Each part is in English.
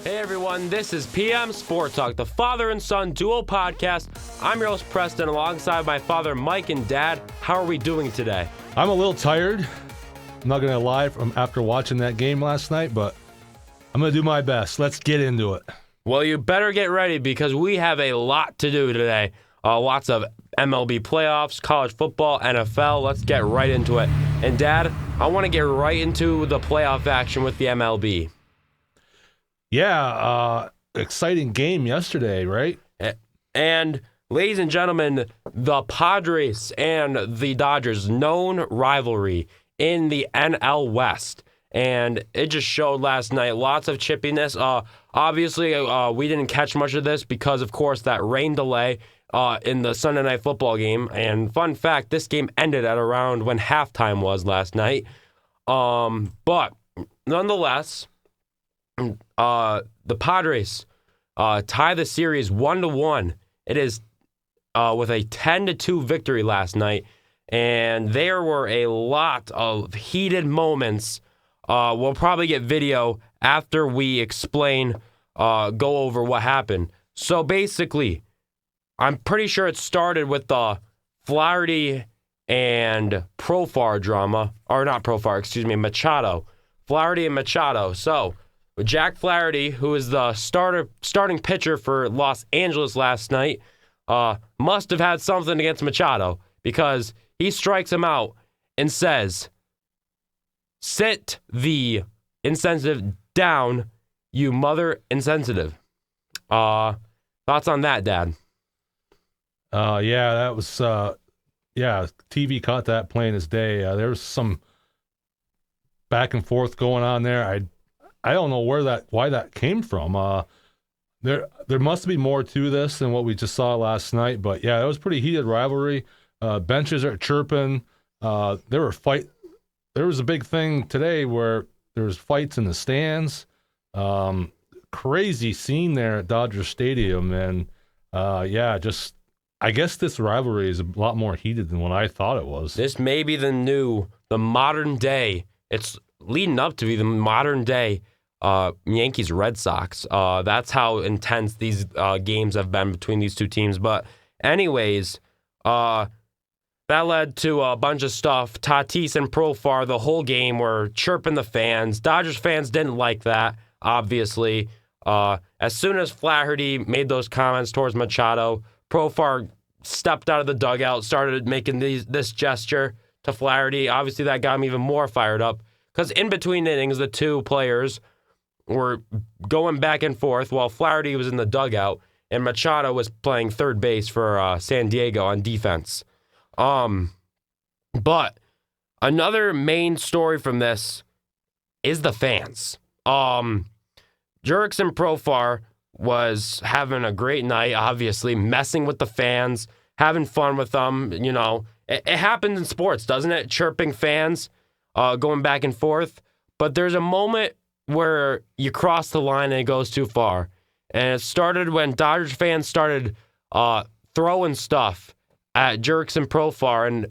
Hey everyone, this is PM Sport Talk, the father and son duo podcast. I'm your host Preston, alongside my father Mike and Dad. How are we doing today? I'm a little tired. I'm not going to lie after watching that game last night, but I'm going to do my best. Let's get into it. Well, you better get ready because we have a lot to do today. Lots of MLB playoffs, college football, NFL. Let's get right into it. And Dad, I want to get right into the playoff action with the MLB. Yeah, exciting game yesterday, right? And ladies and gentlemen, the Padres and the Dodgers, known rivalry in the NL West. And it just showed last night, lots of chippiness. Obviously, we didn't catch much of this because, of course, that rain delay in the Sunday Night Football game. And fun fact, this game ended at around when halftime was last night. But nonetheless, the Padres tie the series 1-1. It is with a 10-2 victory last night. And there were a lot of heated moments. We'll probably get video after we explain, go over what happened. So basically, I'm pretty sure it started with the Flaherty and Profar drama. Or not Profar, excuse me, Machado. Flaherty and Machado. So Jack Flaherty, who is the starting pitcher for Los Angeles last night, must have had something against Machado because he strikes him out and says, "Sit the insensitive down, you mother insensitive." Thoughts on that, Dad? Yeah, that was, TV caught that plain as day. There was some back and forth going on there. I don't know why that came from. There must be more to this than what we just saw last night. But yeah, it was pretty heated rivalry. Benches are chirping. There was a big thing today where there was fights in the stands. Crazy scene there at Dodger Stadium, and I guess this rivalry is a lot more heated than what I thought it was. This may be the modern day. It's leading up to be the modern day Yankees Red Sox. That's how intense these games have been between these two teams. But anyways, that led to a bunch of stuff. Tatis and Profar the whole game were chirping the fans. Dodgers fans didn't like that, obviously. As soon as Flaherty made those comments towards Machado, Profar stepped out of the dugout, started making this gesture to Flaherty. Obviously, that got him even more fired up because in between innings, the two players were going back and forth while Flaherty was in the dugout and Machado was playing third base for San Diego on defense. But another main story from this is the fans. Jurickson Profar was having a great night, obviously, messing with the fans, having fun with them. You know, it happens in sports, doesn't it? Chirping fans, going back and forth. But there's a moment where you cross the line and it goes too far. And it started when Dodgers fans started throwing stuff at Jurickson Profar, and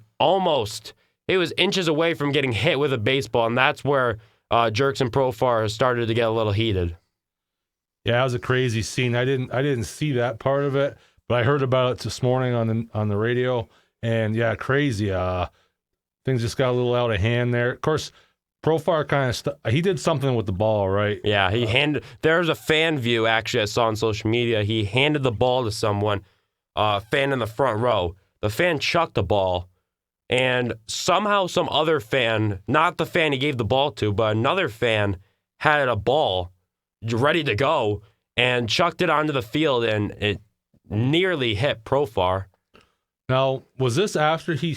he was inches away from getting hit with a baseball, and that's where Jurickson Profar started to get a little heated. Yeah, it was a crazy scene. I didn't see that part of it, but I heard about it this morning on the radio, and yeah, crazy. Things just got a little out of hand there. Of course, Profar he did something with the ball, right? Yeah, there's a fan view actually I saw on social media. He handed the ball to someone, fan in the front row. The fan chucked the ball, and somehow some other fan, not the fan he gave the ball to, but another fan had a ball ready to go and chucked it onto the field, and it nearly hit Profar. Now, was this after he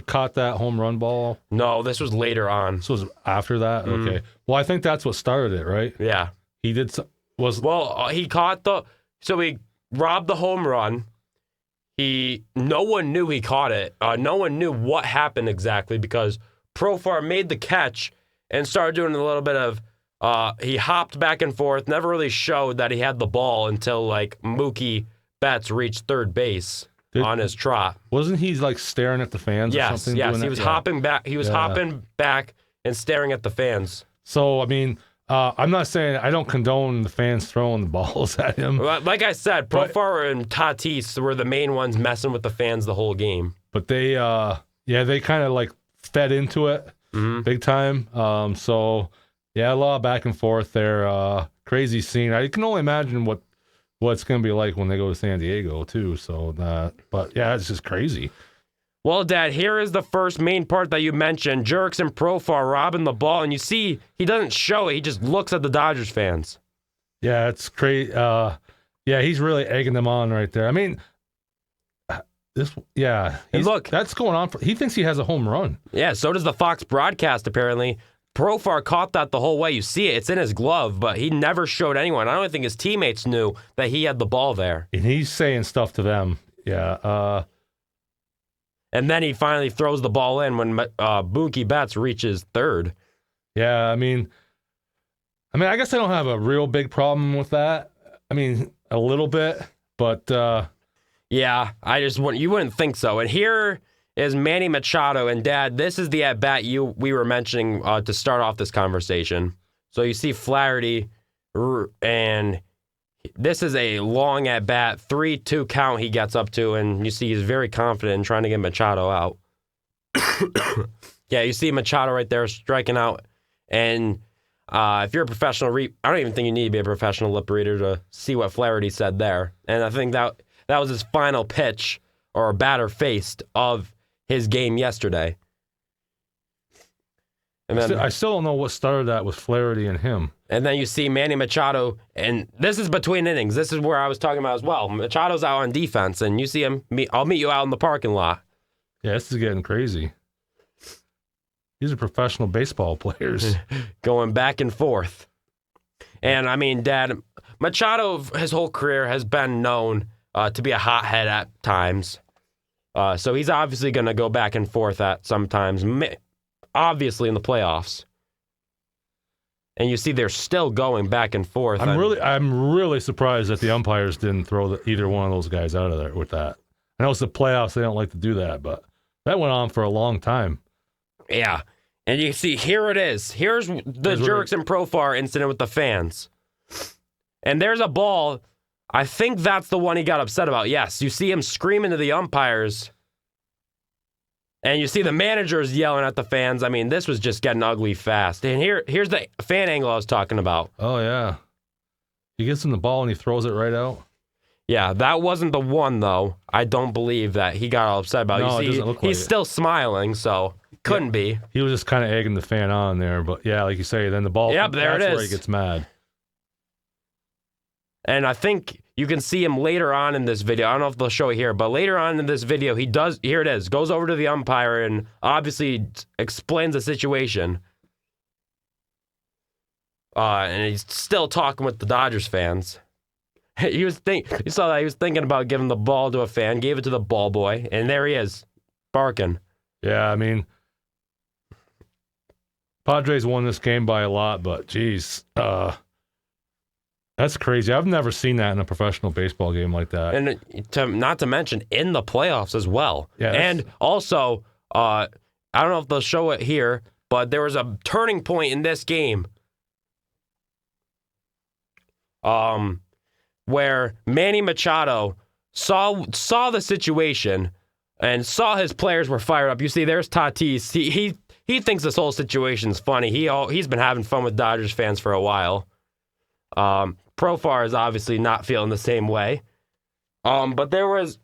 caught that home run ball? No, this was later on. So it was after that? Mm. Okay. Well, I think that's what started it, right? Yeah. He did he caught so he robbed the home run. No one knew he caught it. No one knew what happened exactly because Profar made the catch and started doing a little bit of, he hopped back and forth, never really showed that he had the ball until like Mookie Betts reached third base on his trot. Wasn't he like staring at the fans or something? Yes, he was hopping back. He was hopping back and staring at the fans. So, I mean, I'm not saying I don't condone the fans throwing the balls at him, Like I said, Profar and Tatis were the main ones messing with the fans the whole game. but they they kind of like fed into it big time. So yeah, a lot of back and forth there. Crazy scene. I can only imagine what it's going to be like when they go to San Diego too. So but yeah, it's just crazy. Well, Dad, here is the first main part that you mentioned. Jerks and Profar robbing the ball, and you see he doesn't show it. He just looks at the Dodgers fans. Yeah, it's crazy. Yeah, he's really egging them on right there. I mean, look, that's going on. He thinks he has a home run. Yeah, so does the Fox broadcast, apparently. Profar caught that the whole way. You see it. It's in his glove, but he never showed anyone. I don't think his teammates knew that he had the ball there. And he's saying stuff to them. Yeah. And then he finally throws the ball in when Mookie Betts reaches third. Yeah, I mean, I guess I don't have a real big problem with that. I mean, a little bit, but yeah, you wouldn't think so. And here is Manny Machado, and Dad, this is the at bat we were mentioning to start off this conversation. So you see Flaherty, and this is a long at bat, 3-2 count he gets up to, and you see he's very confident in trying to get Machado out. Yeah, you see Machado right there striking out, and if you're a professional I don't even think you need to be a professional lip reader to see what Flaherty said there. And I think that was his final pitch or batter faced of his game yesterday. And then, I still don't know what started that with Flaherty and him. And then you see Manny Machado, and this is between innings. This is where I was talking about as well. Machado's out on defense, and you see him. I'll meet you out in the parking lot. Yeah, this is getting crazy. These are professional baseball players. Going back and forth. And, I mean, Dad, Machado, his whole career, has been known to be a hothead at times. So he's obviously going to go back and forth at sometimes, obviously in the playoffs. And you see they're still going back and forth. I'm really surprised that the umpires didn't throw either one of those guys out of there with that. I know it's the playoffs, they don't like to do that, but that went on for a long time. Yeah. And you see, here it is. Here's the Jerks and Profar incident with the fans. And there's a ball. I think that's the one he got upset about. Yes, you see him screaming to the umpires. And you see the managers yelling at the fans. I mean, this was just getting ugly fast. And here's the fan angle I was talking about. Oh, yeah. He gets him the ball and he throws it right out. Yeah, that wasn't the one, though. I don't believe that he got all upset about it. No, you see, it doesn't look like he's still smiling, so couldn't be. He was just kind of egging the fan on there. But, yeah, like you say, then the ball, yep, there it is. That's where he gets mad. And I think you can see him later on in this video. I don't know if they'll show it here, but later on in this video, he does, here it is, goes over to the umpire and obviously explains the situation. And he's still talking with the Dodgers fans. You saw that he was thinking about giving the ball to a fan, gave it to the ball boy, and there he is, barking. Yeah, I mean, Padres won this game by a lot, but geez, that's crazy. I've never seen that in a professional baseball game like that. And not to mention in the playoffs as well. Yeah, and also, I don't know if they'll show it here, but there was a turning point in this game where Manny Machado saw the situation and saw his players were fired up. You see, there's Tatis. He thinks this whole situation's funny. He's been having fun with Dodgers fans for a while. Profar is obviously not feeling the same way. But there was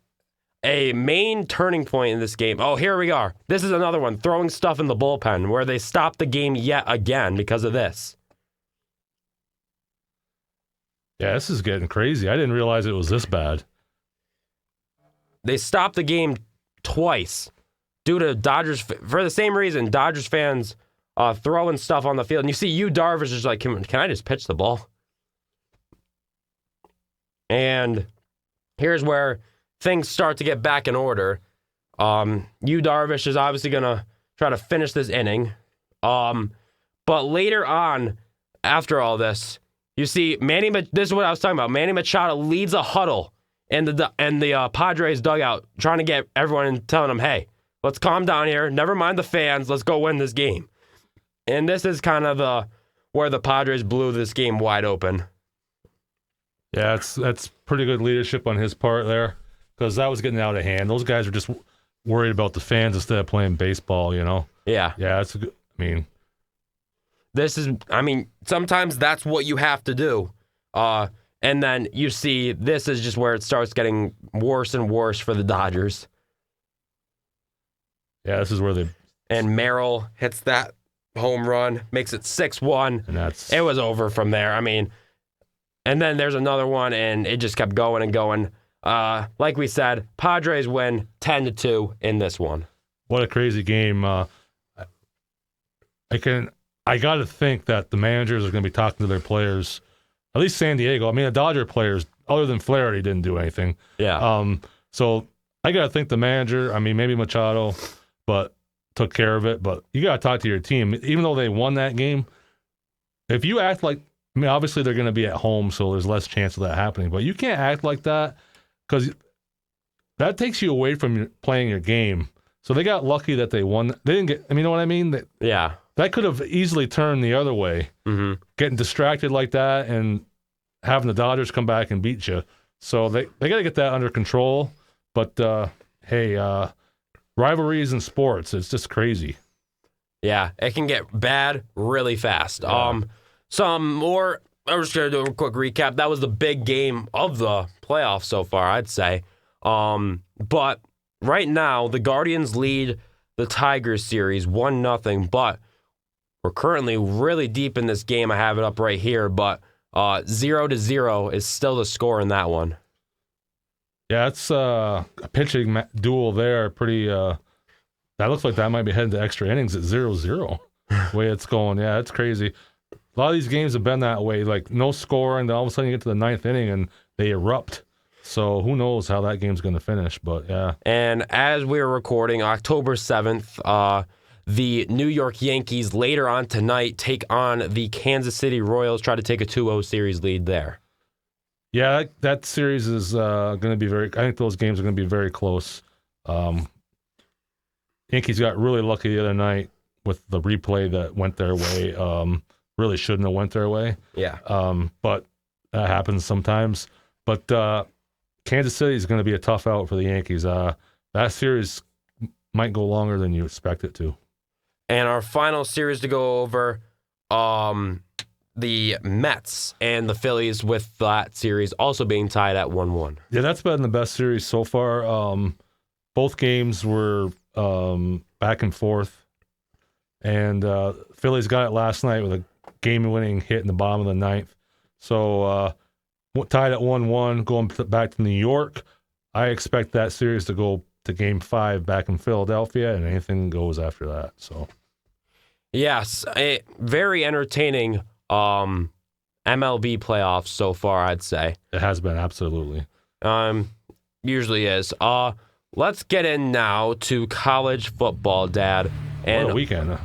a main turning point in this game. Oh, here we are. This is another one, throwing stuff in the bullpen, where they stopped the game yet again because of this. Yeah, this is getting crazy. I didn't realize it was this bad. They stopped the game twice due to Dodgers, for the same reason, Dodgers fans throwing stuff on the field. And you see Darvish is like, can I just pitch the ball? And here's where things start to get back in order. Darvish is obviously going to try to finish this inning. But later on, after all this, you see this is what I was talking about. Manny Machado leads a huddle in the Padres dugout, trying to get everyone and telling them, hey, let's calm down here. Never mind the fans. Let's go win this game. And this is kind of where the Padres blew this game wide open. Yeah, that's pretty good leadership on his part there, because that was getting out of hand. Those guys were just worried about the fans instead of playing baseball, you know? Yeah. Yeah, that's a good, Sometimes that's what you have to do. And then you see this is just where it starts getting worse and worse for the Dodgers. yeah, this is where they... And Merrill hits that home run, makes it 6-1. And it was over from there. And then there's another one, and it just kept going and going. Like we said, Padres win 10-2 in this one. What a crazy game. I got to think that the managers are going to be talking to their players, at least San Diego. The Dodger players, other than Flaherty, didn't do anything. Yeah. So I got to think the manager, maybe Machado, but took care of it. But you got to talk to your team. Even though they won that game, if you act like, obviously they're going to be at home, so there's less chance of that happening. But you can't act like that, because that takes you away from playing your game. So they got lucky that they won. They didn't get, you know what I mean? Yeah. That could have easily turned the other way. Mm-hmm. Getting distracted like that and having the Dodgers come back and beat you. So they got to get that under control. But, hey, rivalries in sports, it's just crazy. Yeah, it can get bad really fast. Yeah. Some more, I'm just going to do a quick recap. That was the big game of the playoffs so far, I'd say. But right now, the Guardians lead the Tigers series 1-0, but we're currently really deep in this game. I have it up right here, but 0-0 is still the score in that one. Yeah, it's a pitching duel there. Pretty, that looks like that might be heading to extra innings at 0-0. The way it's going. Yeah, it's crazy. A lot of these games have been that way, like no score, and then all of a sudden you get to the ninth inning and they erupt. So who knows how that game's going to finish, but yeah. And as we were recording, October 7th, the New York Yankees later on tonight take on the Kansas City Royals, try to take a 2-0 series lead there. Yeah, that series is going to be I think those games are going to be very close. Yankees got really lucky the other night with the replay that went their way. Really shouldn't have went their way. Yeah. But that happens sometimes. But Kansas City is going to be a tough out for the Yankees. That series might go longer than you expect it to. And our final series to go over, the Mets and the Phillies, with that series also being tied at 1-1. Yeah, that's been the best series so far. Both games were back and forth. And Phillies got it last night with a game-winning hit in the bottom of the ninth. So tied at 1-1, going back to New York. I expect that series to go to Game 5 back in Philadelphia, and anything goes after that. So, yes, a very entertaining MLB playoffs so far, I'd say. it has been, absolutely. Usually is. Let's get in now to college football, Dad. And What a weekend.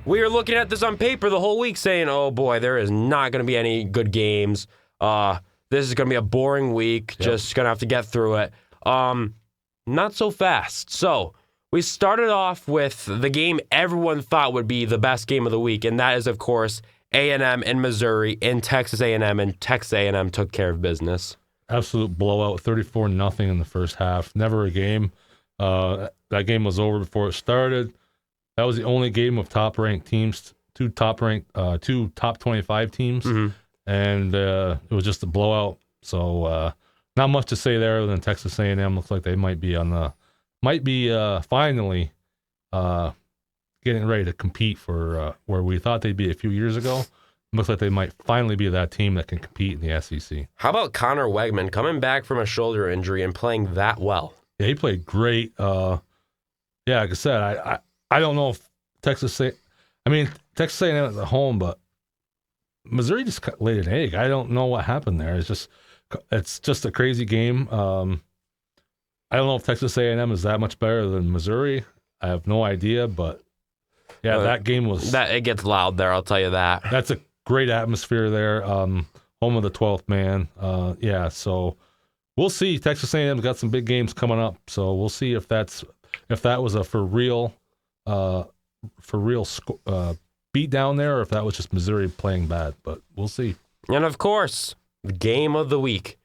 We were looking at this on paper the whole week saying, oh boy, there is not going to be any good games. This is going to be a boring week. Yep. Just going to have to get through it. Not so fast. So we started off with the game everyone thought would be the best game of the week, and that is, of course, A&M and Missouri in Texas A&M, and Texas A&M took care of business. Absolute blowout, 34-0 in the first half. Never a game. That game was over before it started. That was the only game of top-ranked teams, two top 25 teams, Mm-hmm. and it was just a blowout. So not much to say there other than Texas A&M looks like they might be finally getting ready to compete for where we thought they'd be a few years ago. Looks like they might finally be that team that can compete in the SEC. How about Connor Wegman coming back from a shoulder injury and playing that well? Yeah, he played great. Like I said, I don't know if Texas A&M is at home, but Missouri just laid an egg. I don't know what happened there. It's just a crazy game. I don't know if Texas A&M is that much better than Missouri. I have no idea, but yeah, that game was... It gets loud there, I'll tell you that. That's a great atmosphere there. Home of the 12th man. So we'll see. Texas A&M's got some big games coming up, so we'll see if that was a for real beat down there or if that was just Missouri playing bad, but we'll see. And of course, the game of the week,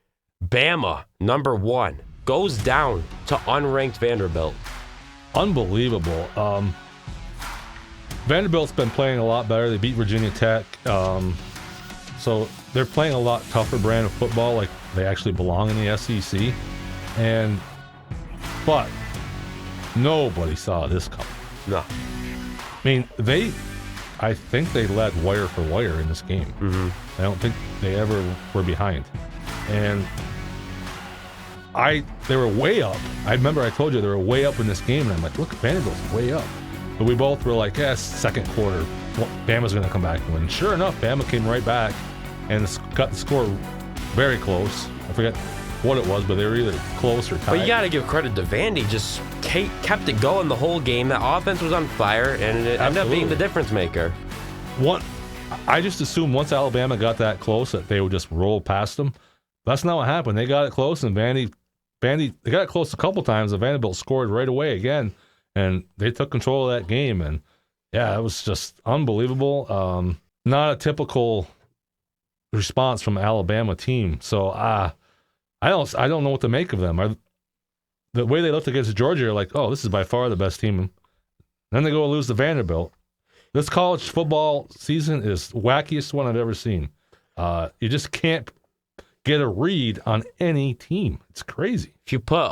Bama, number 1, goes down to unranked Vanderbilt. Unbelievable. Vanderbilt's been playing a lot better. They beat Virginia Tech. So they're playing a lot tougher brand of football, like they actually belong in the SEC. But nobody saw this coming. No. I mean, I think they led wire for wire in this game. Mm-hmm. I don't think they ever were behind. And they were way up. I remember I told you they were way up in this game, and I'm like, look, Vanderbilt's way up. But we both were like, second quarter, Bama's going to come back and win. Sure enough, Bama came right back and got the score very close. I forget what it was, but they were either close or tied. But you got to give credit to Vandy. Just kept it going the whole game. That offense was on fire, and it ended up being the difference maker. I just assumed once Alabama got that close that they would just roll past them. That's not what happened. They got it close, and Vandy, they got it close a couple times, and Vanderbilt scored right away again, and they took control of that game. And yeah, it was just unbelievable. Not a typical response from an Alabama team. So I don't know what to make of them. The way they looked against Georgia, you're like, oh, this is by far the best team. And then they go lose to Vanderbilt. This college football season is the wackiest one I've ever seen. You just can't get a read on any team. It's crazy. If you put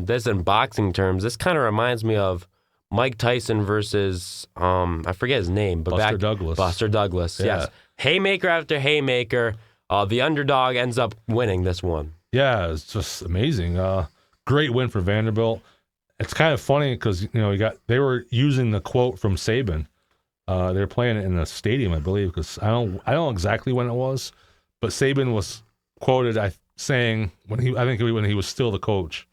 this in boxing terms, this kind of reminds me of Mike Tyson versus I forget his name, but Buster Douglas. Buster Douglas, Yeah. yes. Haymaker after haymaker. The underdog ends up winning this one. Yeah, it's just amazing. Great win for Vanderbilt. It's kind of funny because they were using the quote from Saban. They were playing it in the stadium, I believe, because I don't know exactly when it was, but Saban was quoted saying when he was still the coach.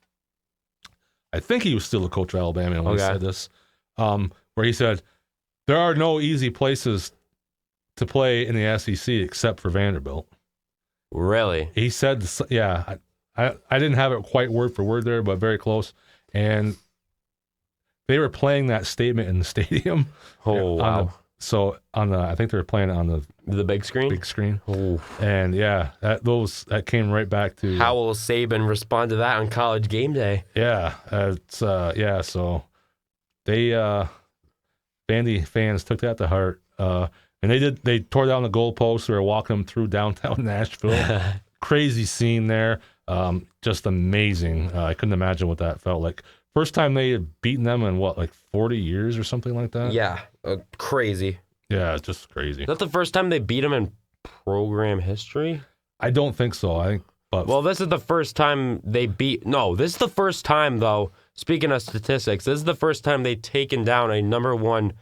I think he was still the coach of Alabama when he said this, where he said, "There are no easy places to play in the SEC except for Vanderbilt." Really? He said, yeah, I didn't have it quite word for word there, but very close. And they were playing that statement in the stadium. Oh, wow. I think they were playing it on the big screen? Big screen. Oh. And yeah, that came right back to... How will Saban respond to that on College game day? Yeah, so they, Vandy fans took that to heart. And they tore down the goalposts. They were walking them through downtown Nashville. Crazy scene there. Just amazing. I couldn't imagine what that felt like. First time they had beaten them in 40 years or something like that? Yeah, crazy. Yeah, it's just crazy. Is that the first time they beat them in program history? I don't think so. Well, this is the first time they beat... No, this is the first time, though, speaking of statistics, this is the first time they've taken down a number 1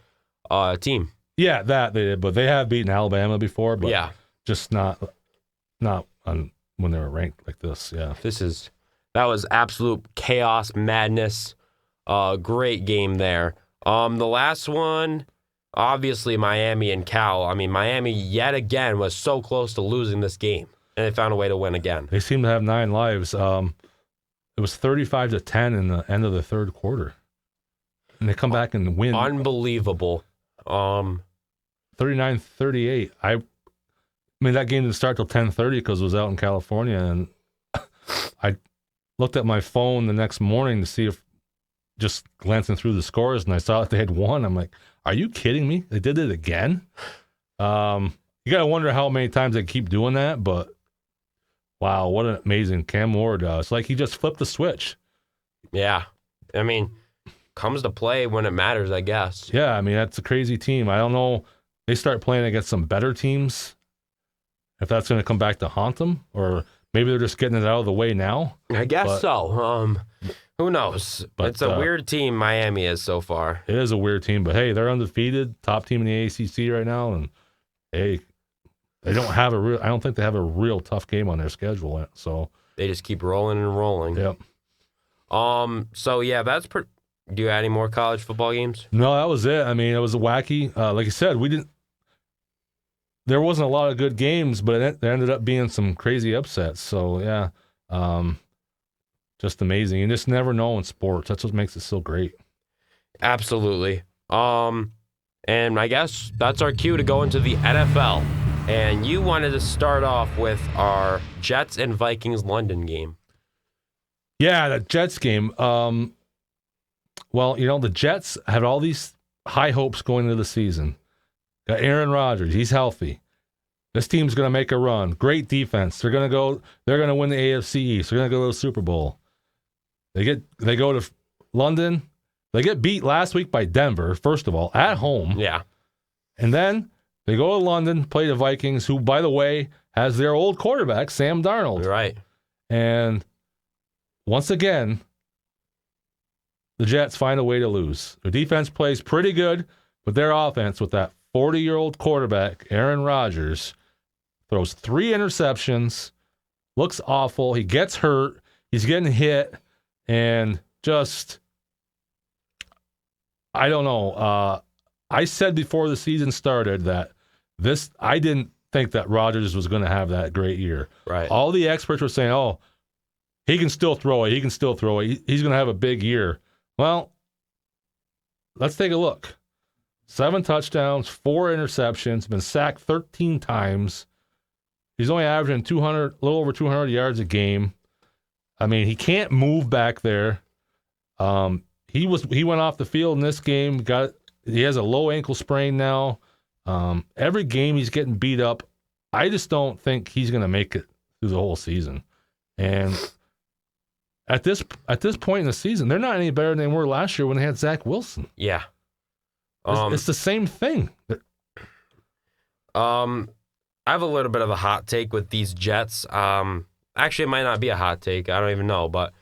team. Yeah, that they did, but they have beaten Alabama before, but yeah, just not when they were ranked like this. Yeah, that was absolute chaos, madness. Great game there. The last one, obviously Miami and Cal. I mean, Miami yet again was so close to losing this game, and they found a way to win again. They seem to have 9 lives. It was 35-10 in the end of the third quarter, and they come back and win. Unbelievable. 39-38. I mean, that game didn't start till 10:30 because it was out in California, and I looked at my phone the next morning to see if, just glancing through the scores, and I saw that they had won. I'm like, are you kidding me? They did it again? You got to wonder how many times they keep doing that, but wow, what an amazing Cam Ward. It's like he just flipped the switch. Yeah. I mean, comes to play when it matters, I guess. Yeah, I mean, that's a crazy team. I don't know. They start playing against some better teams, if that's going to come back to haunt them, or maybe they're just getting it out of the way now. I guess so. Who knows? But it's a weird team Miami is so far. It is a weird team, but hey, they're undefeated, top team in the ACC right now, and hey, they don't have I don't think they have a real tough game on their schedule, so they just keep rolling and rolling. Yep. So yeah, that's do you have any more college football games? No, that was it. I mean, it was a wacky. Like I said, there wasn't a lot of good games, but there ended up being some crazy upsets. So yeah, just amazing. You just never know in sports. That's what makes it so great. Absolutely. And And I guess that's our cue to go into the NFL. And you wanted to start off with our Jets and Vikings London game. Yeah, the Jets game. Well, the Jets had all these high hopes going into the season. Got Aaron Rodgers. He's healthy. This team's going to make a run. Great defense. They're going to win the AFC East. They're going to go to the Super Bowl. They go to London. They get beat last week by Denver, first of all, at home. Yeah. And then they go to London, play the Vikings, who, by the way, has their old quarterback, Sam Darnold. Right. And once again, the Jets find a way to lose. Their defense plays pretty good, but their offense with that 40-year-old quarterback, Aaron Rodgers, throws 3 interceptions, looks awful. He gets hurt. He's getting hit, and just, I don't know. I said before the season started that I didn't think that Rodgers was going to have that great year. Right. All the experts were saying, oh, he can still throw it. He can still throw it. He's going to have a big year. Well, let's take a look. 7 touchdowns, 4 interceptions, been sacked 13 times. He's only averaging a little over 200 yards a game. I mean, he can't move back there. He went off the field in this game. He has a low ankle sprain now. Every game he's getting beat up. I just don't think he's going to make it through the whole season. And at this point in the season, they're not any better than they were last year when they had Zach Wilson. Yeah. It's the same thing. I have a little bit of a hot take with these Jets. Actually, it might not be a hot take. I don't even know, but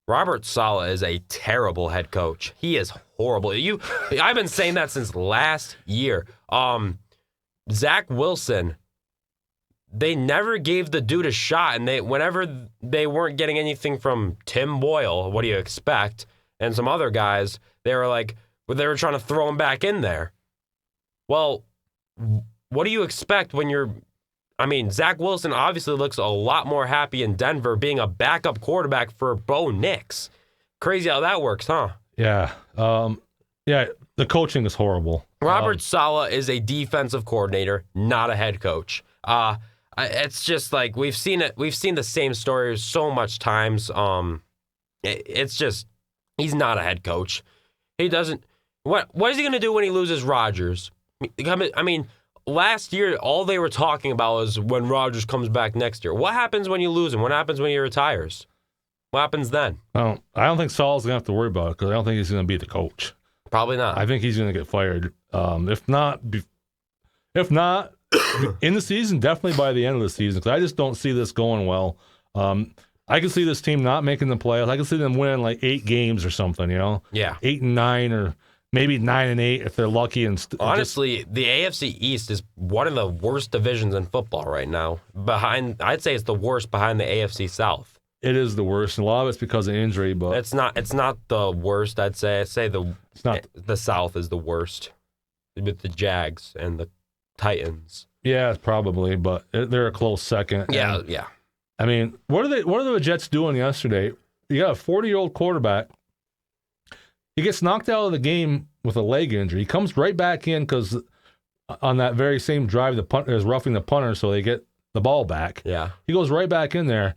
Robert Saleh is a terrible head coach. He is horrible. I've been saying that since last year. Zach Wilson, they never gave the dude a shot, and whenever they weren't getting anything from Tim Boyle, what do you expect, and some other guys, they were trying to throw him back in there. Well, what do you expect when Zach Wilson obviously looks a lot more happy in Denver being a backup quarterback for Bo Nix. Crazy how that works, huh? Yeah. The coaching is horrible. Robert Saleh is a defensive coordinator, not a head coach. It's just like we've seen it. We've seen the same story so much times. It's just he's not a head coach. He doesn't. What is he going to do when he loses Rodgers? I mean, last year all they were talking about was when Rodgers comes back next year. What happens when you lose him? What happens when he retires? What happens then? I don't think Saul's going to have to worry about it because I don't think he's going to be the coach. Probably not. I think he's going to get fired. If not, in the season, definitely by the end of the season, because I just don't see this going well. I can see this team not making the playoffs. I can see them winning like 8 games or something, Yeah. 8-9 or maybe 9-8 if they're lucky. Honestly, the AFC East is one of the worst divisions in football right now. I'd say it's the worst behind the AFC South. It is the worst, and a lot of it's because of injury, but it's not the worst. I'd say the South is the worst with the Jags and the Titans. Yeah, probably, but they're a close second. Yeah. I mean, what are the Jets doing yesterday? You got a 40-year-old quarterback. He gets knocked out of the game with a leg injury. He comes right back in because on that very same drive, the punter is roughing the punter, so they get the ball back. Yeah. He goes right back in there.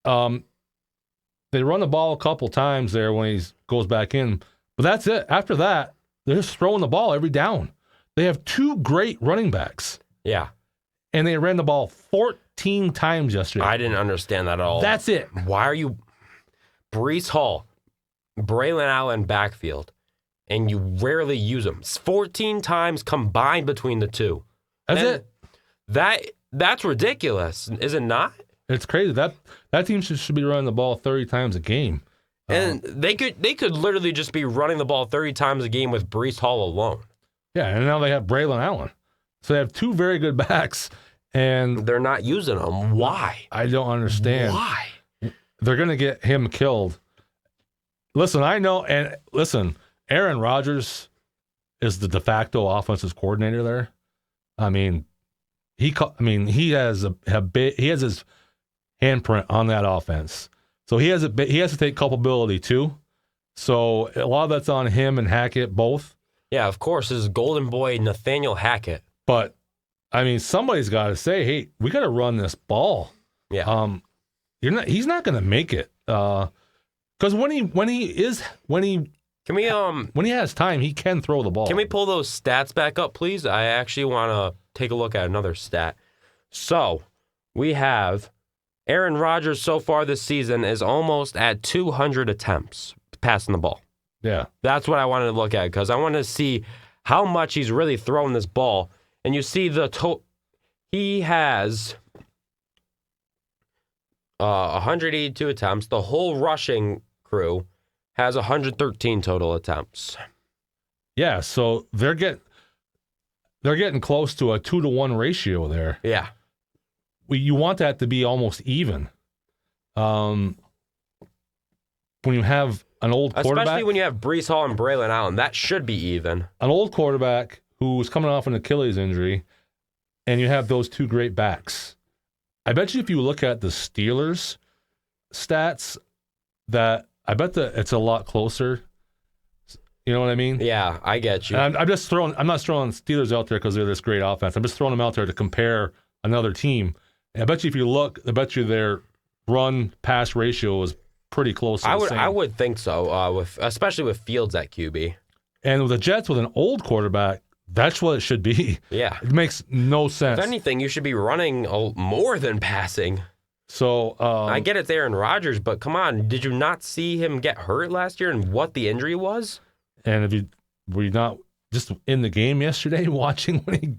They run the ball a couple times there when he goes back in, but that's it. After that, they're just throwing the ball every down. They have 2 great running backs. Yeah. And they ran the ball 14 times yesterday. I didn't understand that at all. That's it. Why are you Breece Hall, Braylon Allen backfield, and you rarely use them? 14 times combined between the two. That's it. That's ridiculous, is it not? It's crazy. That team should be running the ball 30 times a game. And they could literally just be running the ball 30 times a game with Breece Hall alone. Yeah, and now they have Braylon Allen. So they have 2 very good backs, and they're not using them. Why? I don't understand. Why? They're going to get him killed. Listen, I know, and listen, Aaron Rodgers is the de facto offensive coordinator there. I mean, he has his handprint on that offense. So he has to take culpability too. So a lot of that's on him and Hackett both. Yeah, of course, this is golden boy Nathaniel Hackett. But I mean, somebody's got to say, "Hey, we got to run this ball." Yeah. He's not going to make it. Because when Can we has time, he can throw the ball. Can we pull those stats back up, please? I actually want to take a look at another stat. So, we have Aaron Rodgers so far this season is almost at 200 attempts passing the ball. Yeah. That's what I wanted to look at because I wanted to see how much he's really throwing this ball. And you see he has 182 attempts. The whole rushing crew has 113 total attempts. Yeah, so they're getting close to a 2-to-1 ratio there. Yeah. You want that to be almost even. When you have an old quarterback, especially when you have Breece Hall and Braylon Allen, that should be even. An old quarterback who's coming off an Achilles injury, and you have those two great backs. I bet you if you look at the Steelers stats, that I bet that it's a lot closer. You know what I mean? Yeah, I get you. And I'm not throwing Steelers out there because they're this great offense. I'm just throwing them out there to compare another team. And I bet you if you look, I bet you their run-pass ratio is pretty close to the same. I would think so, especially with Fields at QB. And with the Jets with an old quarterback, that's what it should be. Yeah. It makes no sense. If anything, you should be running more than passing. So I get it's Aaron Rodgers, but come on, did you not see him get hurt last year and what the injury was? And were you not just in the game yesterday watching when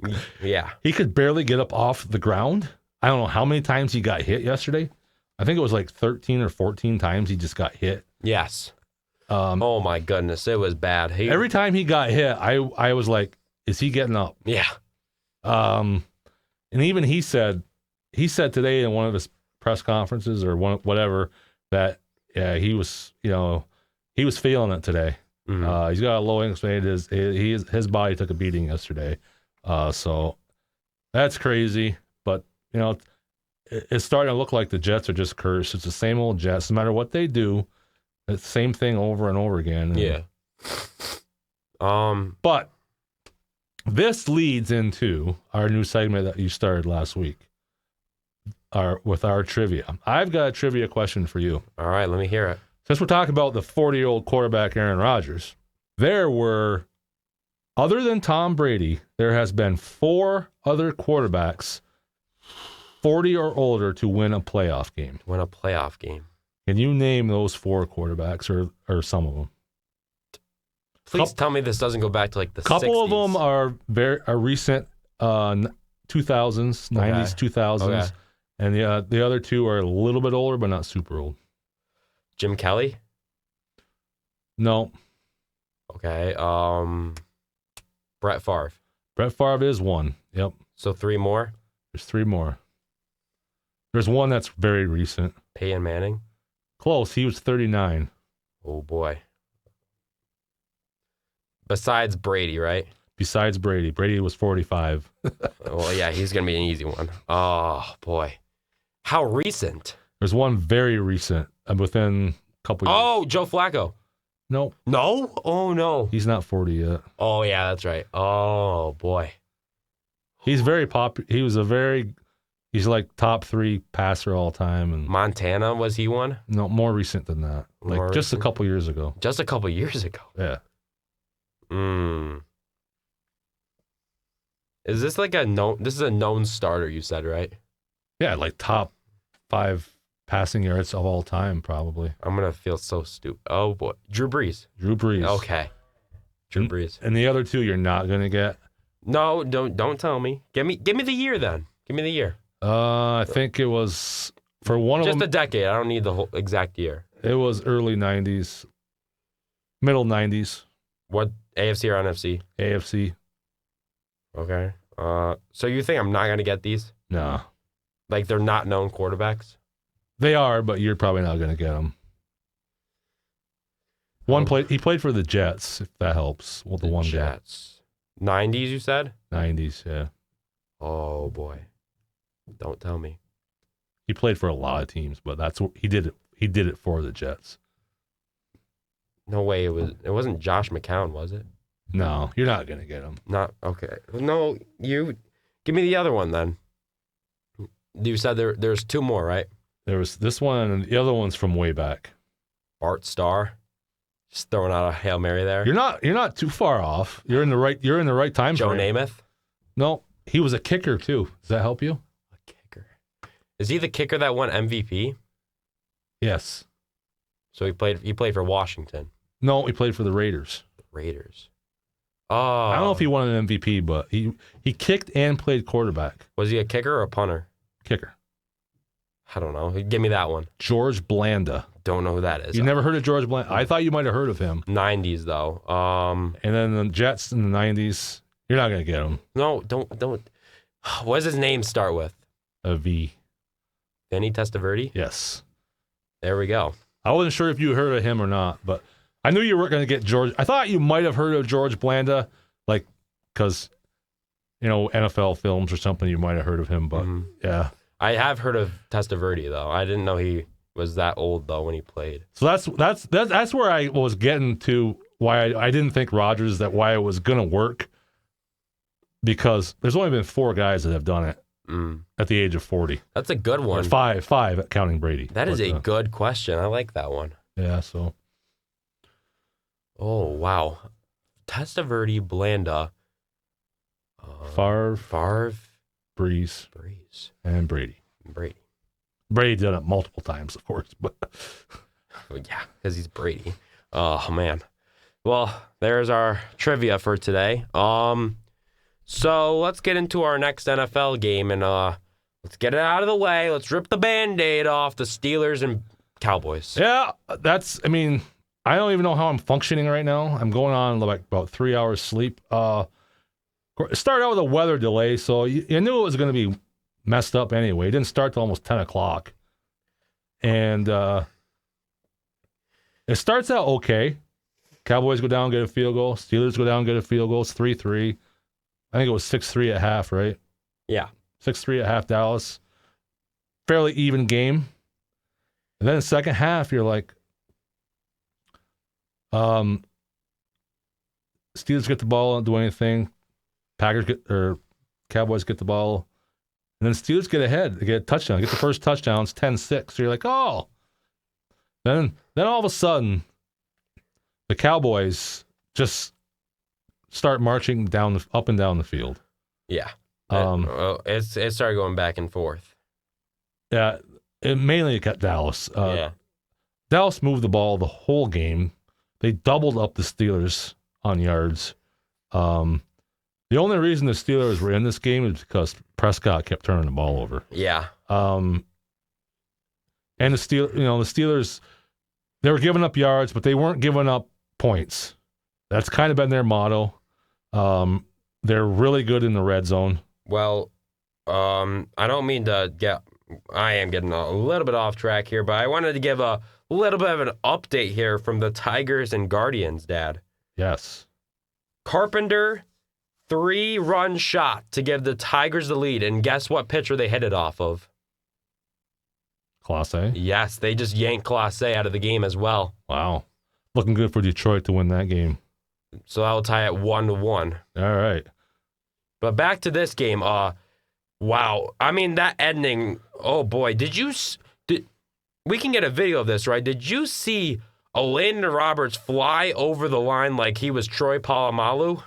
he could barely get up off the ground? I don't know how many times he got hit yesterday. I think it was like 13 or 14 times he just got hit. Yes. Oh my goodness, it was bad. Every time he got hit, I was like, is he getting up? Yeah. And even he said today in one of his press conferences or whatever that he was feeling it today. Mm-hmm. He's got a low anxiety. His body took a beating yesterday. So that's crazy. But it's starting to look like the Jets are just cursed. It's the same old Jets. No matter what they do, it's the same thing over and over again. Yeah. But this leads into our new segment that you started last week. With our trivia. I've got a trivia question for you. All right, let me hear it. Since we're talking about the 40-year-old quarterback Aaron Rodgers, there were, other than Tom Brady, there has been 4 other quarterbacks 40 or older to win a playoff game. Can you name those 4 quarterbacks or some of them? Please tell me this doesn't go back to like the 60s. Couple of them are recent 2000s, 90s, 2000s. Okay. And the other 2 are a little bit older, but not super old. Jim Kelly? No. Okay. Brett Favre. Brett Favre is one. Yep. So 3 more? There's 3 more. There's one that's very recent. Peyton Manning? Close. He was 39. Oh, boy. Besides Brady, right? Besides Brady. Brady was 45. Well, yeah, he's going to be an easy one. Oh, boy. How recent? There's one very recent, within a couple years. Oh, Joe Flacco. No. No? Oh, no. He's not 40 yet. Oh, yeah, that's right. Oh, boy. He's very popular. He's like top 3 passer all time. And Montana, was he one? No, more recent than that. Like just a couple years ago. Just a couple years ago? Yeah. Is this like this is a known starter, you said, right? Yeah, like top 5 passing yards of all time, probably. I'm going to feel so stupid. Oh, boy. Drew Brees. Okay. Drew Brees. And the other 2 you're not going to get? No, don't tell me. Give me the year then. Give me the year. I think it was for one of them. Just a decade. I don't need the whole exact year. It was early 90s. Middle 90s. What, AFC or NFC? AFC. Okay. So you think I'm not going to get these? No. Like they're not known quarterbacks? They are, but you're probably not going to get them. He played for the Jets, if that helps. Well, the one Jets. 90s, you said? 90s, yeah. Oh, boy. Don't tell me. He played for a lot of teams, but that's what he did it. He did it for the Jets. No way. It wasn't Josh McCown, was it? No, you're not going to get him. Not okay. No, you give me the other one then. You said there's two more, right? There was this one, and the other one's from way back. Bart Starr, just throwing out a Hail Mary there. You're not too far off. You're in the right time Joe frame. Namath, No, he was a kicker too. Does that help you? a kicker. Is he the kicker that won MVP? Yes. So he played for Washington, No, he played for the Raiders. the Raiders. Oh, I don't know if he won an MVP, but he kicked and played quarterback. was he a kicker or a punter? Kicker. I don't know. Give me that one. George Blanda. Don't know who that is. You never heard of George Blanda? I thought you might have heard of him. 90s though. And then the Jets in the 90s. You're not going to get him. No, don't. What does his name start with? A V. Vinny Testaverde? Yes. There we go. I wasn't sure if you heard of him or not, but I knew you weren't going to get George. I thought you might have heard of George Blanda, like, because, NFL films or something, you might have heard of him, but yeah. I have heard of Testaverde though. I didn't know he was that old though when he played. So that's where I was getting to why I didn't think Rodgers, why it was going to work, because there's only been 4 guys that have done it at the age of 40. That's a good one. Or five counting Brady. That is a good question. I like that one. Yeah, so. Oh, wow. Testaverde, Blanda. Favre, Breeze, and Brady. Brady. Brady done it multiple times, of course, but Yeah, because he's Brady. Oh, man. Well, there's our trivia for today. So let's get into our next NFL game, and let's get it out of the way. Let's rip the Band-Aid off the Steelers and Cowboys. yeah, I don't even know how I'm functioning right now. I'm going on like about 3 hours sleep. It started out with a weather delay, so you knew it was going to be messed up anyway. It didn't start till almost 10 o'clock. And it starts out okay. Cowboys go down, get a field goal. Steelers go down, get a field goal. It's 3-3. I think it was 6-3 at half, right? Yeah. 6-3 at half, Dallas. Fairly even game. And then the second half, you're like, Steelers get the ball, don't do anything. Cowboys get the ball. And then Steelers get ahead. They get a touchdown. Get the first touchdown. It's 10-6. So you're like, oh. Then all of a sudden, the Cowboys just start marching up and down the field. Yeah. It started going back and forth. Yeah. It mainly got Dallas. Yeah. Dallas moved the ball the whole game. They doubled up the Steelers on yards. The only reason the Steelers were in this game is because Prescott kept turning the ball over. Yeah. And the Steelers, they were giving up yards, but they weren't giving up points. That's kind of been their motto. They're really good in the red zone. Well, I don't mean to I am getting a little bit off track here, but I wanted to give a little bit of an update here from the Tigers and Guardians, Dad. Yes. Carpenter, 3-run shot to give the Tigers the lead, and guess what pitcher they hit it off of? Class A? Yes, they just yanked Class A out of the game as well. Wow. Looking good for Detroit to win that game. So that'll tie at 1-1. All right. But back to this game. Wow. I mean, that ending, oh boy. We can get a video of this, right? Did you see Landon Roberts fly over the line like he was Troy Polamalu?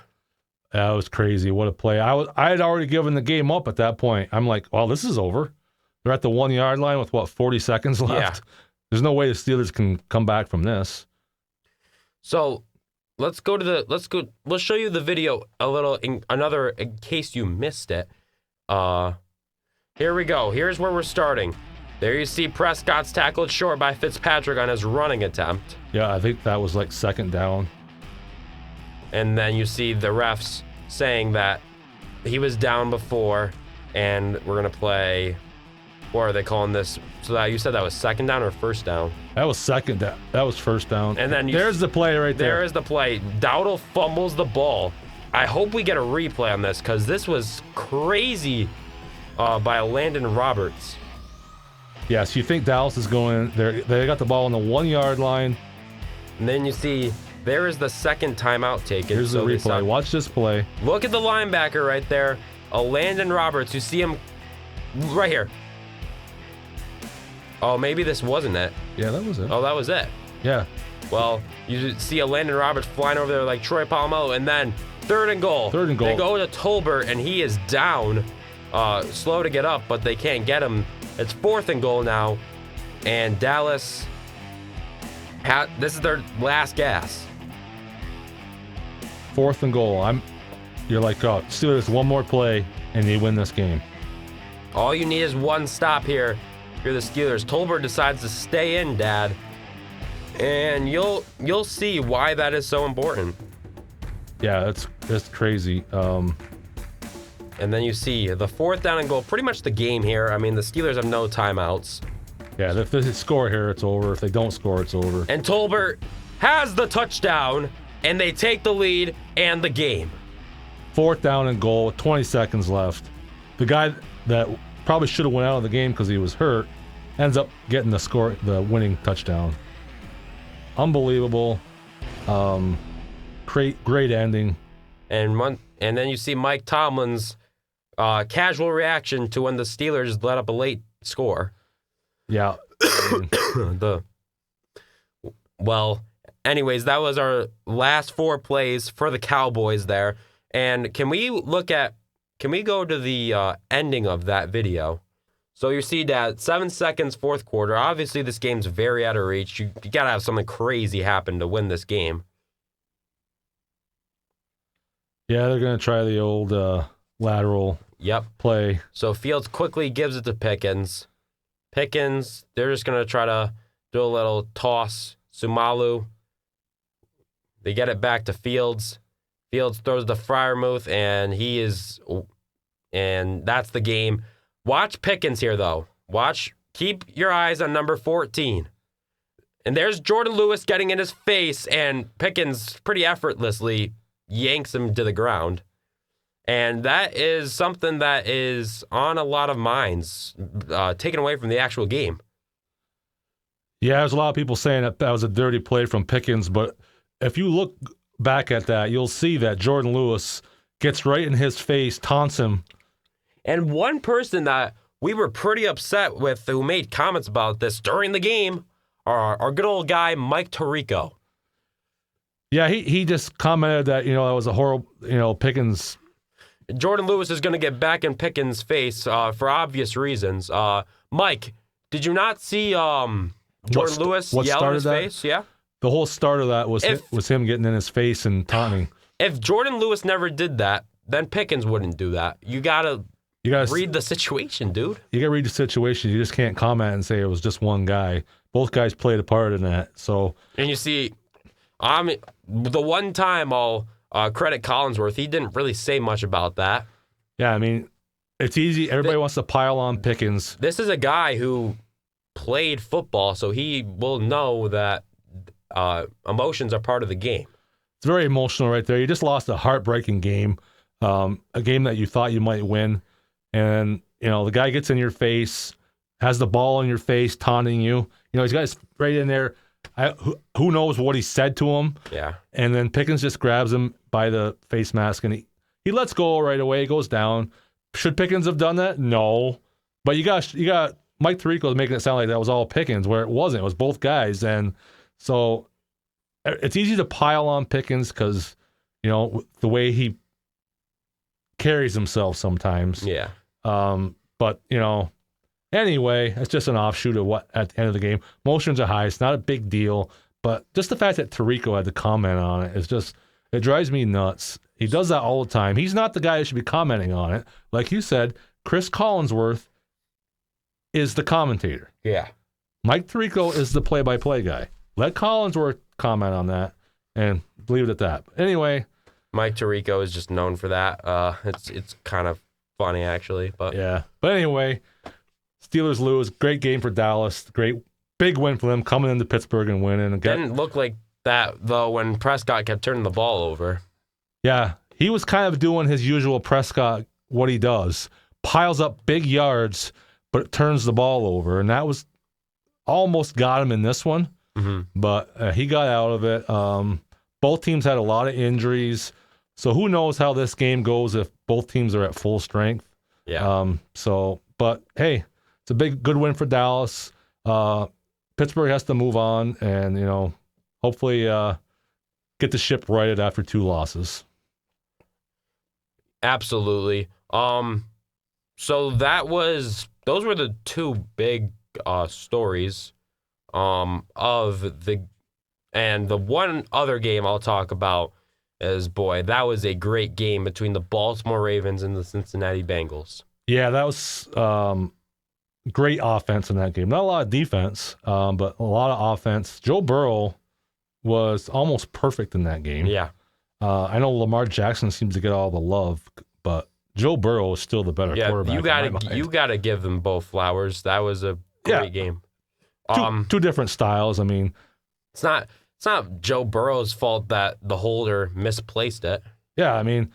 That was crazy. What a play. I had already given the game up at that point. I'm like, well, this is over. They're at the 1-yard line with, 40 seconds left? Yeah. There's no way the Steelers can come back from this. So we'll show you the video a little, in case you missed it. Here we go. Here's where we're starting. There you see Prescott's tackled short by Fitzpatrick on his running attempt. Yeah, I think that was like second down. And then you see the refs saying that he was down before, and we're going to play, what are they calling this? So that you said that was second down or first down? That was second down. That was first down. And then there's the play right there. There is the play. Dowdle fumbles the ball. I hope we get a replay on this because this was crazy by Landon Roberts. Yes, you think Dallas is going there. They got the ball on the 1-yard line. And then you see there is the second timeout taken. Here's the replay. Watch this play. Look at the linebacker right there, Landon Roberts. You see him right here. Oh, maybe this wasn't it. Yeah, that was it. Oh, that was it. Yeah. Well, you see a Landon Roberts flying over there like Troy Polamalu, and then third and goal. Third and goal. They go to Tolbert, and he is down, slow to get up, but they can't get him. It's fourth and goal now, and Dallas, this is their last gas. Fourth and goal. You're like, oh, Steelers, one more play, and they win this game. All you need is one stop here. You're the Steelers. Tolbert decides to stay in, Dad. And you'll see why that is so important. Yeah, that's crazy. And then you see the fourth down and goal, pretty much the game here. I mean, the Steelers have no timeouts. Yeah, if they score here, it's over. If they don't score, it's over. And Tolbert has the touchdown, and they take the lead and the game. Fourth down and goal with 20 seconds left. The guy that probably should have went out of the game because he was hurt ends up getting the winning touchdown. Unbelievable. Great ending. And then you see Mike Tomlin's casual reaction to when the Steelers let up a late score. Yeah. Well, anyways, that was our last four plays for the Cowboys there. And can we go to the ending of that video? So you see that 7 seconds, fourth quarter. Obviously, this game's very out of reach. You got to have something crazy happen to win this game. Yeah, they're going to try the old lateral play. So Fields quickly gives it to Pickens. Pickens, they're just going to try to do a little toss. Sumalu. They get it back to Fields. Fields throws to Freiermuth, and that's the game. Watch Pickens here, though. Keep your eyes on number 14. And there's Jordan Lewis getting in his face, and Pickens pretty effortlessly yanks him to the ground. And that is something that is on a lot of minds, taken away from the actual game. Yeah, there's a lot of people saying that was a dirty play from Pickens, but if you look back at that, you'll see that Jordan Lewis gets right in his face, taunts him. And one person that we were pretty upset with who made comments about this during the game, our good old guy, Mike Tirico. Yeah, he just commented that, that was a horrible, Pickens. Jordan Lewis is going to get back in Pickens' face for obvious reasons. Mike, did you not see Jordan Lewis yell in his face? Yeah. The whole start of that was him getting in his face and taunting. If Jordan Lewis never did that, then Pickens wouldn't do that. You gotta read the situation, dude. You gotta read the situation. You just can't comment and say it was just one guy. Both guys played a part in that. So. And you see, the one time I'll credit Collinsworth, he didn't really say much about that. Yeah, I mean, it's easy. Everybody wants to pile on Pickens. This is a guy who played football, so he will know that emotions are part of the game. It's very emotional right there. You just lost a heartbreaking game, a game that you thought you might win. And, the guy gets in your face, has the ball in your face, taunting you. He's got his right in there. Who knows what he said to him? Yeah. And then Pickens just grabs him by the face mask, and he lets go right away. He goes down. Should Pickens have done that? No. But you got Mike Tirico making it sound like that was all Pickens, where it wasn't. It was both guys. And so it's easy to pile on Pickens because, the way he carries himself sometimes. Yeah. But, anyway, it's just an offshoot of what at the end of the game. Emotions are high. It's not a big deal. But just the fact that Tirico had to comment on it is just, it drives me nuts. He does that all the time. He's not the guy that should be commenting on it. Like you said, Chris Collinsworth is the commentator. Yeah. Mike Tirico is the play-by-play guy. Let Collinsworth comment on that and leave it at that. Anyway. Mike Tirico is just known for that. It's kind of funny, actually. But yeah. But anyway, Steelers lose. Great game for Dallas. Great big win for them coming into Pittsburgh and winning. Didn't look like that, though, when Prescott kept turning the ball over. Yeah. He was kind of doing his usual Prescott, what he does. Piles up big yards, but turns the ball over. And that was almost got him in this one. Mm-hmm. But he got out of it. Both teams had a lot of injuries. So who knows how this game goes if both teams are at full strength. Yeah. But hey, it's a good win for Dallas. Pittsburgh has to move on and, hopefully get the ship righted after 2 losses. Absolutely. So those were the 2 big stories and the one other game I'll talk about is, boy, that was a great game between the Baltimore Ravens and the Cincinnati Bengals. Yeah, that was great offense in that game. Not a lot of defense, but a lot of offense. Joe Burrow was almost perfect in that game. Yeah. I know Lamar Jackson seems to get all the love, but Joe Burrow is still the better quarterback. You gotta give them both flowers. That was a great game. Two different styles. I mean, it's not Joe Burrow's fault that the holder misplaced it. Yeah, I mean,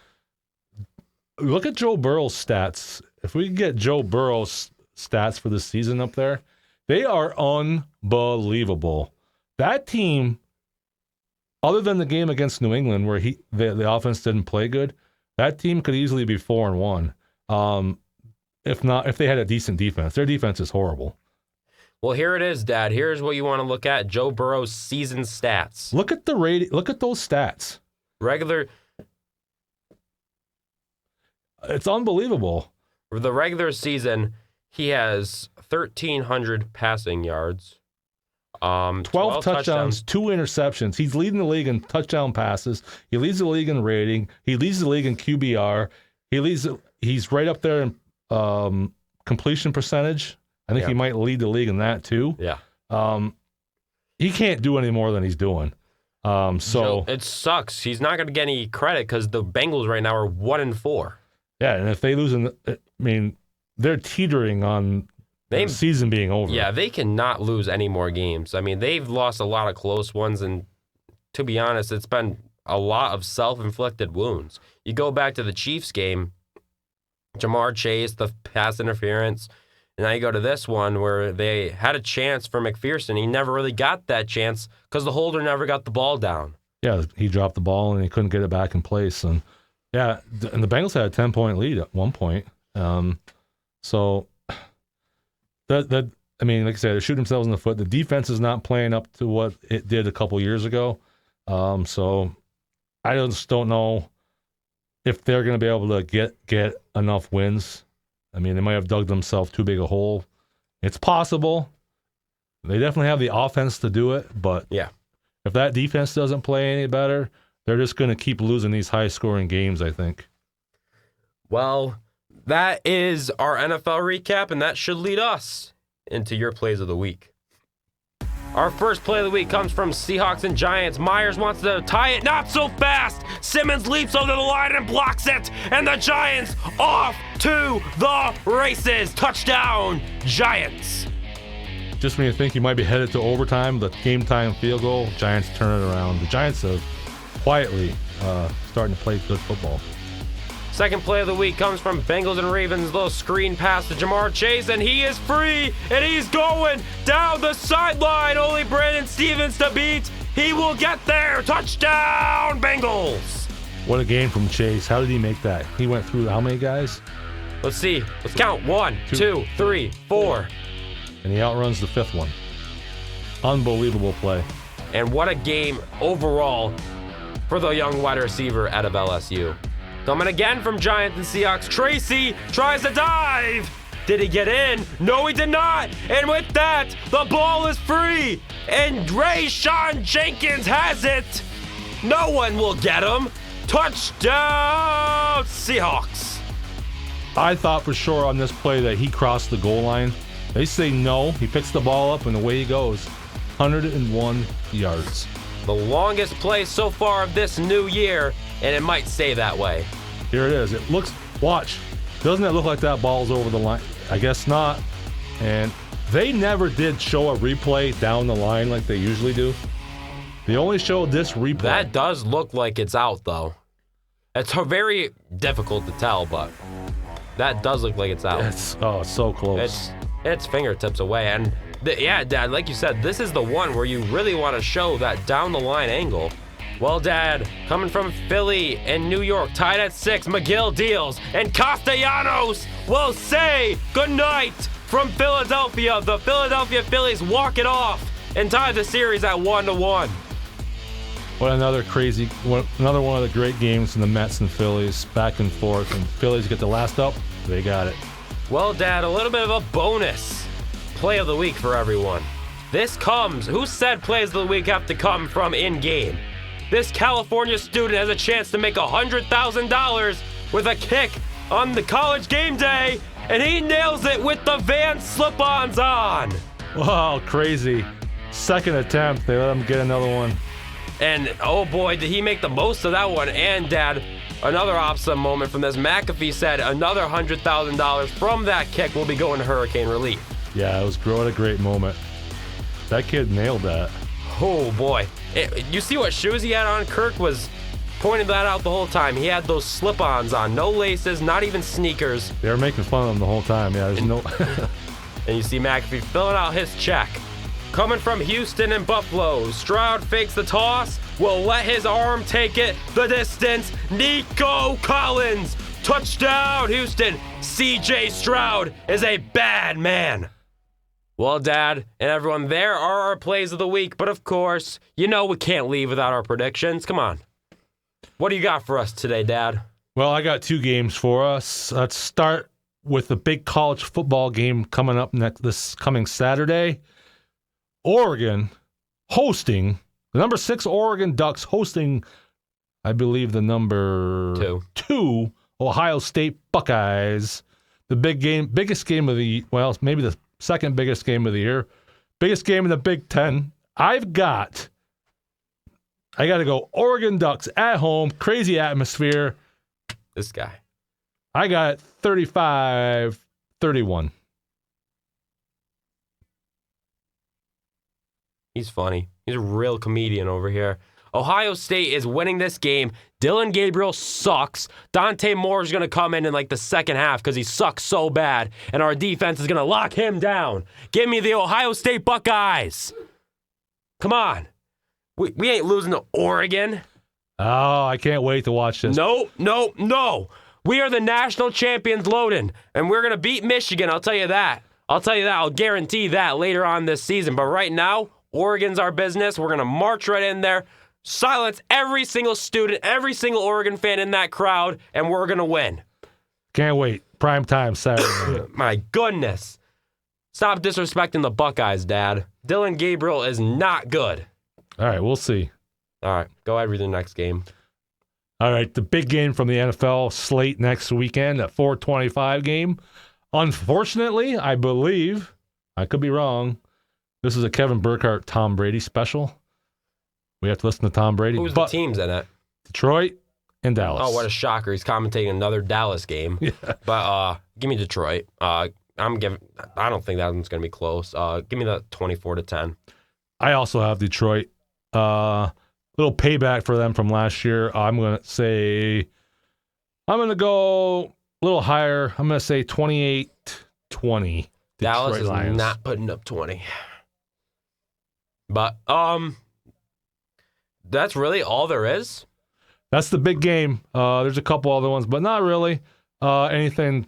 look at Joe Burrow's stats. If we can get Joe Burrow's stats for the season up there, they are unbelievable. That team, other than the game against New England where the offense didn't play good, that team could easily be 4-1. If they had a decent defense. Their defense is horrible. Well, here it is, Dad. Here's what you want to look at: Joe Burrow's season stats. Look at the rating. Look at those stats. It's unbelievable. For the regular season, he has 1,300 passing yards, 12 touchdowns, 2 interceptions. He's leading the league in touchdown passes. He leads the league in rating. He leads the league in QBR. He's right up there in completion percentage. I think he might lead the league in that too. Yeah. He can't do any more than he's doing. It sucks. He's not going to get any credit because the Bengals right now are 1-4. Yeah, and if they lose, they're teetering on the season being over. Yeah, they cannot lose any more games. I mean, they've lost a lot of close ones, and to be honest, it's been a lot of self-inflicted wounds. You go back to the Chiefs game, Jamar Chase, the pass interference. And now you go to this one where they had a chance for McPherson. He never really got that chance because the holder never got the ball down. Yeah, he dropped the ball and he couldn't get it back in place. And the Bengals had a 10-point lead at one point. So like I said, they shoot themselves in the foot. The defense is not playing up to what it did a couple years ago. So I just don't know if they're going to be able to get enough wins. I mean, they might have dug themselves too big a hole. It's possible. They definitely have the offense to do it, but if that defense doesn't play any better, they're just going to keep losing these high-scoring games, I think. Well, that is our NFL recap, and that should lead us into your plays of the week. Our first play of the week comes from Seahawks and Giants. Myers wants to tie it, not so fast. Simmons leaps over the line and blocks it. And the Giants off to the races. Touchdown, Giants. Just when you think you might be headed to overtime, the game-time field goal, Giants turn it around. The Giants are quietly starting to play good football. Second play of the week comes from Bengals and Ravens. Little screen pass to Jamar Chase, and he is free, and he's going down the sideline. Only Brandon Stevens to beat. He will get there. Touchdown, Bengals. What a game from Chase. How did he make that? He went through how many guys? Let's see. Let's count. 1, 2, 3, 4. And he outruns the 5th one. Unbelievable play. And what a game overall for the young wide receiver out of LSU. Coming again from Giants and Seahawks. Tracy tries to dive. Did he get in? No, he did not. And with that, the ball is free. And Rayshawn Jenkins has it. No one will get him. Touchdown, Seahawks. I thought for sure on this play that he crossed the goal line. They say no. He picks the ball up, and away he goes. 101 yards. The longest play so far of this new year, and it might stay that way. Here it is. Watch. Doesn't it look like that ball's over the line? I guess not. And they never did show a replay down the line like they usually do. They only showed this replay. That does look like it's out, though. It's very difficult to tell, but that does look like it's out. It's so close. It's fingertips away. And Dad, like you said, this is the one where you really want to show that down the line angle. Well, Dad, coming from Philly and New York, tied at 6, McGill deals, and Castellanos will say goodnight from Philadelphia. The Philadelphia Phillies walk it off and tie the series at 1-1. What another another one of the great games in the Mets and Phillies, back and forth, and Phillies get the last up. They got it. Well, Dad, a little bit of a bonus play of the week for everyone. This comes, who said plays of the week have to come from in-game? This California student has a chance to make $100,000 with a kick on the college game day, and he nails it with the Vans slip-ons on. Wow, crazy. Second attempt, they let him get another one. And oh boy, did he make the most of that one. And Dad, another awesome moment from this. McAfee said another $100,000 from that kick will be going to hurricane relief. Yeah, it was what a great moment. That kid nailed that. Oh boy. You see what shoes he had on? Kirk was pointing that out the whole time. He had those slip-ons on, no laces, not even sneakers. They were making fun of him the whole time. Yeah, there's no... And you see McAfee filling out his check. Coming from Houston and Buffalo, Stroud fakes the toss, will let his arm take it the distance. Nico Collins, touchdown Houston. CJ Stroud is a bad man. Well, Dad, and everyone, there are our plays of the week, but of course, you know we can't leave without our predictions. Come on. What do you got for us today, Dad? Well, I got 2 games for us. Let's start with the big college football game coming up this coming Saturday. Oregon hosting, the number 6 Oregon Ducks hosting, I believe, the number 2 Ohio State Buckeyes. The biggest game of the, well, maybe the second biggest game of the year. Biggest game in the Big Ten. I got to go Oregon Ducks at home, crazy atmosphere. This guy. I got 35-31. He's funny. He's a real comedian over here. Ohio State is winning this game. Dylan Gabriel sucks. Dante Moore is going to come in like the second half because he sucks so bad, and our defense is going to lock him down. Give me the Ohio State Buckeyes. Come on. We ain't losing to Oregon. Oh, I can't wait to watch this. No. We are the national champions loading, and we're going to beat Michigan. I'll tell you that. I'll guarantee that later on this season. But right now, Oregon's our business. We're going to march right in there, silence every single student, every single Oregon fan in that crowd, and we're going to win. Can't wait. Prime time Saturday night. My goodness. Stop disrespecting the Buckeyes, Dad. Dylan Gabriel is not good. All right, we'll see. All right, go ahead with the next game. All right, the big game from the NFL slate next weekend, a 4:25 game. Unfortunately, I believe, I could be wrong, this is a Kevin Burkhardt, Tom Brady special. We have to listen to Tom Brady. Who's the teams in it? Detroit and Dallas. Oh, what a shocker. He's commentating another Dallas game. Yeah. But give me Detroit. I don't think that one's going to be close. Give me the 24-10. I also have Detroit. Little payback for them from last year. I'm going to go a little higher. I'm going to say 28-20. Dallas is Lions. not putting up 20. But that's really all there is. That's the big game. There's a couple other ones, but not really anything.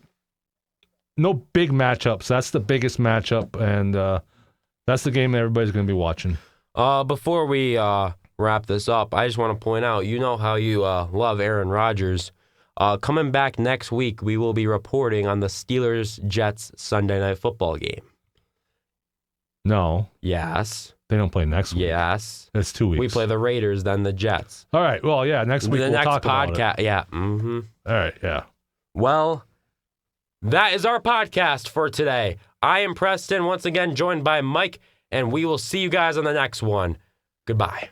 No big matchups. That's the biggest matchup, and that's the game that everybody's going to be watching. Before we wrap this up, I just want to point out, you know how you love Aaron Rodgers. Coming back next week, we will be reporting on the Steelers-Jets Sunday Night Football game. No. Yes. They don't play next week. Yes. That's 2 weeks. We play the Raiders, then the Jets. All right. Well, yeah, next week we'll talk about it. Yeah. Mm-hmm. All right, yeah. Well, that is our podcast for today. I am Preston, once again joined by Mike, and we will see you guys on the next one. Goodbye.